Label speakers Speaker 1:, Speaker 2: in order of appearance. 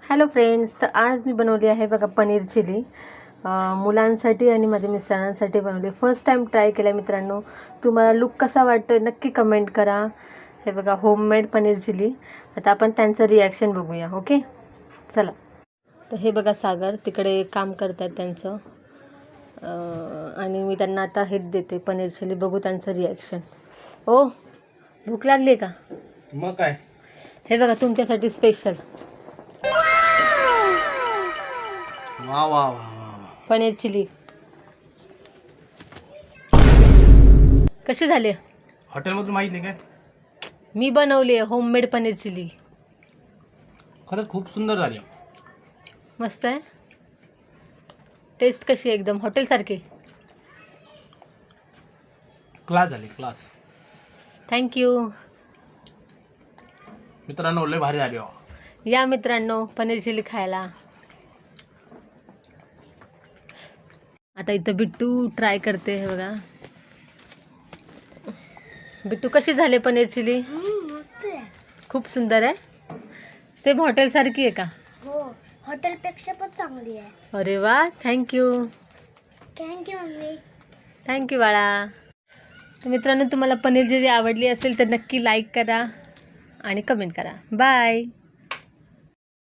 Speaker 1: Hello friends, तर आज मी बनवली आहे बघा पनीर चिली. मुलांसाठी आणि माझ्या मिस्टरांसाठी बनवली. फर्स्ट टाइम ट्राय केला मित्रांनो. तुम्हाला लुक कसा वाटतो नक्की कमेंट करा. हे बघा होममेड पनीर चिली. आता आपण त्यांचं रिॲक्शन बघूया. ओके चला. तर हे बघा सागर तिकडे काम करतात त्यांचं, आणि मी त्यांना आता हेच देते पनीर चिली. बघू त्यांचं रिॲक्शन. ओ भूक लागली का?
Speaker 2: मग काय,
Speaker 1: हे बघा तुमच्यासाठी स्पेशल
Speaker 2: वा वा वा वा.
Speaker 1: पनीर चिली. कशी झाली?
Speaker 2: हॉटेलमधून माहीत नाही काय,
Speaker 1: मी बनवली आहे होममेड पनीर चिली.
Speaker 2: खरंच खूप सुंदर झाली.
Speaker 1: मस्त आहे. टेस्ट कशी? एकदम हॉटेलसारखी.
Speaker 2: क्लास झाली, क्लास.
Speaker 1: थँक्यू.
Speaker 2: मित्रांनो लय भारी झाली.
Speaker 1: या मित्रांनो पनीर चिली खायला. आता इथं बिट्टू ट्राय करते. हे बघा बिट्टू, कशी झाली पनीर चिली?
Speaker 3: मस्त आहे.
Speaker 1: खूप सुंदर आहे. सेम हॉटेलसारखी आहे का?
Speaker 3: हो, हॉटेलपेक्षा पण चांगली आहे.
Speaker 1: अरे वा, थँक्यू.
Speaker 3: Thank you mummy.
Speaker 1: थँक्यू बाळा. तर मित्रांनो, तुम्हाला पनीर चिली आवडली असेल तर नक्की लाईक करा आणि कमेंट करा. बाय.